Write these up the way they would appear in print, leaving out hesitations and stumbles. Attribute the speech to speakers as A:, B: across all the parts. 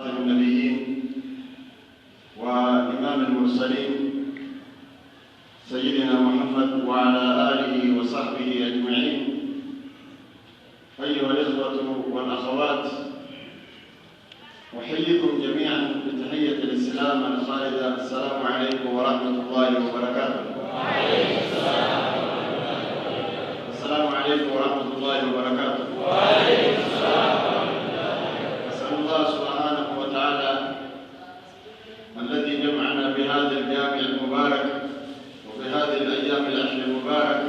A: خاتم النبيين وإمام المرسلين سيدنا محمد وعلى آله وصحبه أجمعين. أيها الإخوة والأخوات، أحييكم جميعا بتحية الإسلام الخالدة. السلام عليكم ورحمة الله وبركاته. وعليكم السلام عليكم ورحمة الله وبركاته. وعليكم السلام ورحمة الله. أسأل الله سبحانه وتعالى الذي جمعنا بهذا الجامع المبارك وفي هذه الأيام العشر المبارك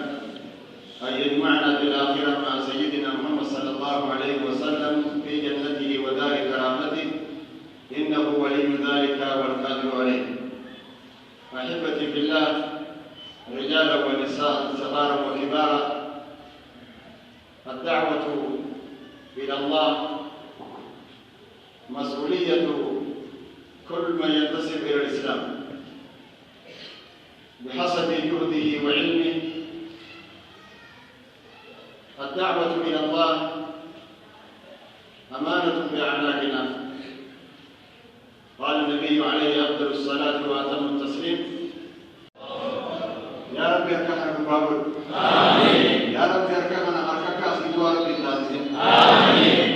A: أن يجمعنا في الآخرة مع سيدنا محمد صلى الله عليه وسلم في جنته ودار كرامته، إنه ولي ذلك والقادر عليه. أحبتي في الله، رجالا ونساء صغارا وكبارا، الدعوة إلى الله مسؤولية كل من ينتسب إلى الإسلام بحسب جهده وعلمه. الدعوة إلى الله أمانة بأعناقنا. قال النبي عليه أفضل الصلاة وأتم التسليم: يا رب اركحنا بابل. آمين. يا رب اركحنا أركك أسجدوا رب النازلين. آمين.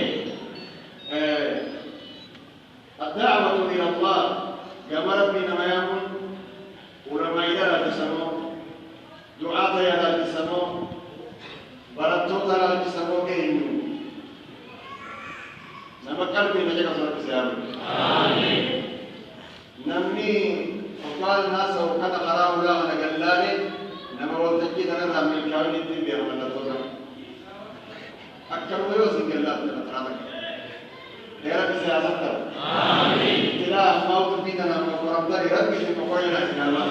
A: الدعوة إلى الله كما ربنا ما يقول ولما إذا تسمو دعاء يا تسمو برتو ترى تسمو كين نما قلبي نجك صلاة سيار. آمين. نمني وقال الناس وكان قرأوا لا نقلاني نما وتجي ترى من كامل الدين بيرم الله تونا أكثر ويوسف الله ترى غير بسياسة. آمين. تلا موت بيتنا مقرب داري ربي في مقوينا إن الله.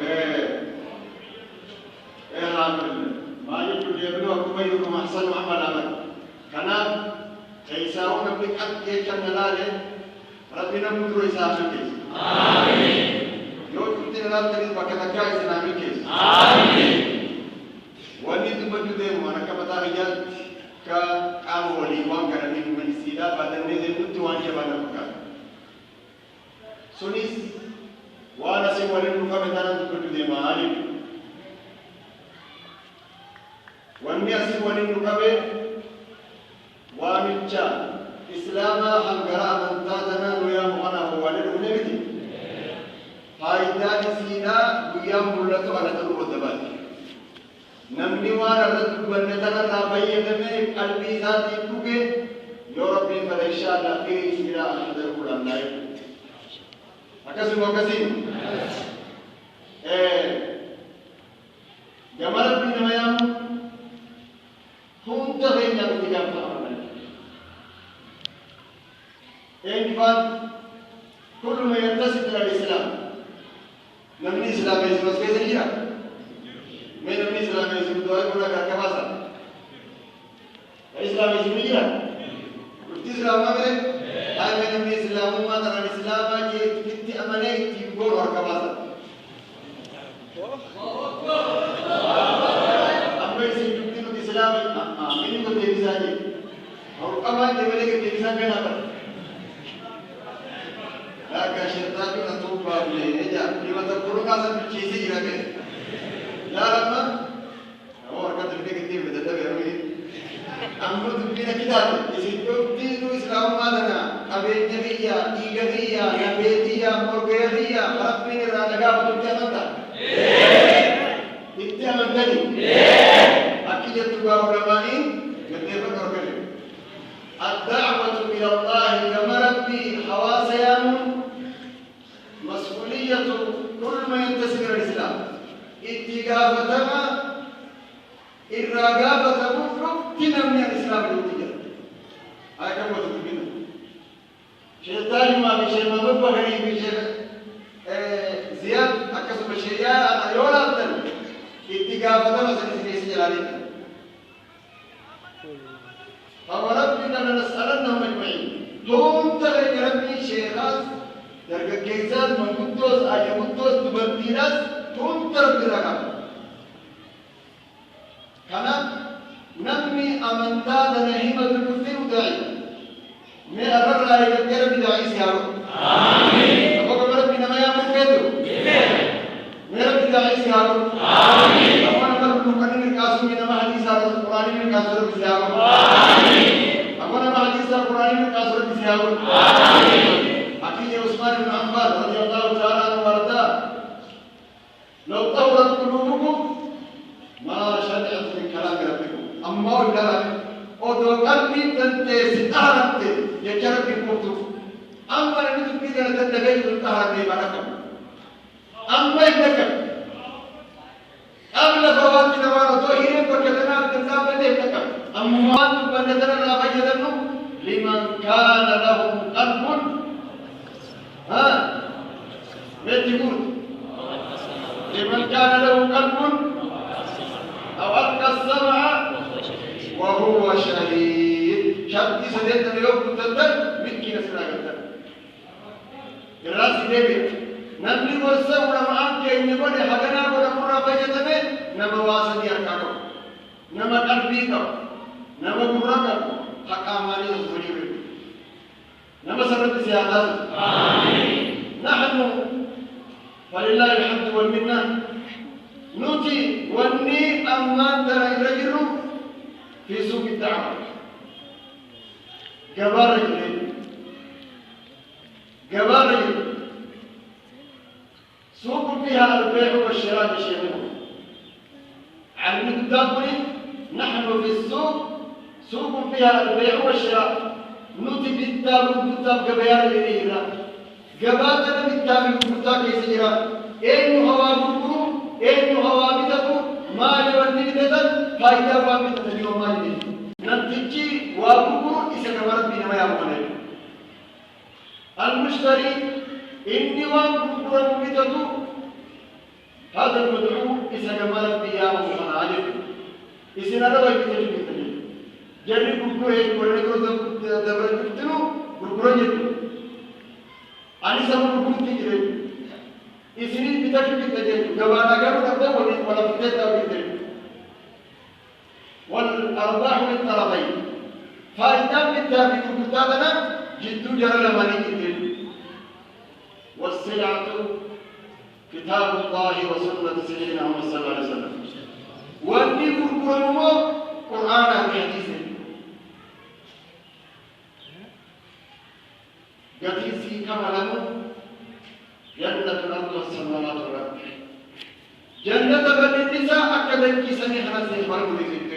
A: آمين. ما يقول يبلوكم أيكم أحسن عملا. كنا كيساون بك أكيد كنلاله ربنا مدرو إسحاق كيس. آمين. يوم كنت نلام تريد بكرة كايس نامي كيس. آمين. وني تبجو ده وانا كبتا رجال كام ولي وان كنا من سيدا بدن نزل نتوان شبانا بكار. سونيس وانا سيمولي نوكا بتانا تبجو ده مالي. واني سيمولي نوكا به وامنشا إسلاما هنغرا منتادنا ويا مغنا هو للونيتي فايدان سينا ويا مولتو على تلو الدبات نمني وانا رد بنتنا رابعية من قلبي ذاتي كوكي يا ربي فإن شاء الله في إسماء حضر القرآن نايم أكسر وكسين جمال بن ميام هم تغيين يبتكار إنفاق كل ما ينتسب إلى الإسلام. نمني إسلام يسوع كيف يجرا؟ من نمني إسلام يسوع دعاء كنا كركباسا. إسلام يسوع يجرا؟ إسلام ما بره؟ هاي من نمني إسلام ما ترى إسلام ما جي كتي أمانة تيجور كركباسا. أما يسوع كتي نو إسلام مني كتي بيساجي. और कमाई देवले के दिशा में ना कर लागा शेरता जो ना तो बाबले जा ये मतलब पुरुषा सब चीजें ही रखे यार अम्मा और का दिल के कितने में दर्द है रोई अम्मा तुम भी ना किधर इसी तो तीन इस्लाम मानना अबे जबिया ईगरिया या बेतिया मोरगेरिया भारत में लगा तुम क्या बनता इत्या मंदनी अकीदत उलमाई कितने पर कर ले الدعوة إلى الله كما ربي حواسيام مسؤولية كل من ينتسب إلى الإسلام. اتقافتما الرقابة مفرق تنمي الإسلام الوتيجة. هاي كم وتقولين؟ شيطان ما بشيء ما ببهري بشيء زياد أكسب الشيء أنا يولا أبدل اتقافتما سنسيس جلالين. فربنا لنسألنهم أجمعين. هم تغير ربي شيخاس درجة كيسان من قدوس آية قدوس تبديناس هم تربي رقم. كنا نمي أمنتا نهيمة الكفر داعي من الرجل يذكر بدعاء سيارة آمين أبوك ربنا ما يعمل كده من رب بدعاء سيارة آمين أبونا رب نكمل الكاسو من ما حديث القرآن من كاسو بسيارة آمين أبونا ما حديث القرآن من كاسو بسيارة آمين أكيد عثمان بن عفان رضي الله تعالى عنه وارضاه لو طورت قلوبكم ما شرعت من كلام ربكم أما ولا أدو قلبي تنتهي ستارت يجرب بكتب أما نحن كذا نتدعي تنتهي ببركة أما إنك أغلى فوات نوار طهير وكذا تنتهي بذلك أما أنتم بندنا لا بيدنا لمن كان له قلب ما تقول لمن كان له قلب أو ألقى السمع وهو شهيد شاب سديت اليوم تتدل مكي نسنا قدر الراس ديبي نملي ورسونا معاك إن يقول حقنا ولا مرة بيجتمه نما واسدي أركاكو نما قلبيكو نما مركب حق أماني الزوري نما سبب زيادات آمين نحن فلله الحمد والمنة نوتي وني أمان ترى الرجل في سوق الدعوة جبار سوق فيها البيع والشراء بشيئين عن الدابر نحن في السوق سوق فيها البيع والشراء نوتي بالتاب جبار الإيرا جبارنا بالتاب بالتاب كيسيرا إنه هوا بكرو إنه هوا بتكو ما يودي بدل فايدة وامد اليوم ما يدي نتيجي وابكرو إذا كبرت بنا ما يعمله المشتري إني وابكرو بدتو هذا المدعو إذا كبرت بنا ما يعمله إذا نرى ويبتدي بدل جري بكرو هيك ولا نكرو دبر بدلو بكرو جدو أنا سامو بكرو تيجي إسنين بتاعك بتجد جوانا كانوا تبدأ ولا بتجد بتجد والأرباح للطرفين فإذا بالتابع كتابنا جد جرى لمن يجد والسلعة كتاب الله وسنة سيدنا محمد صلى الله عليه وسلم والنبي القرآن قرآن الحديث قتيسي كما لهم جنة الأرض والسماوات والأرض جنة بني النساء أكدن كيسني خلاص يخبروا لي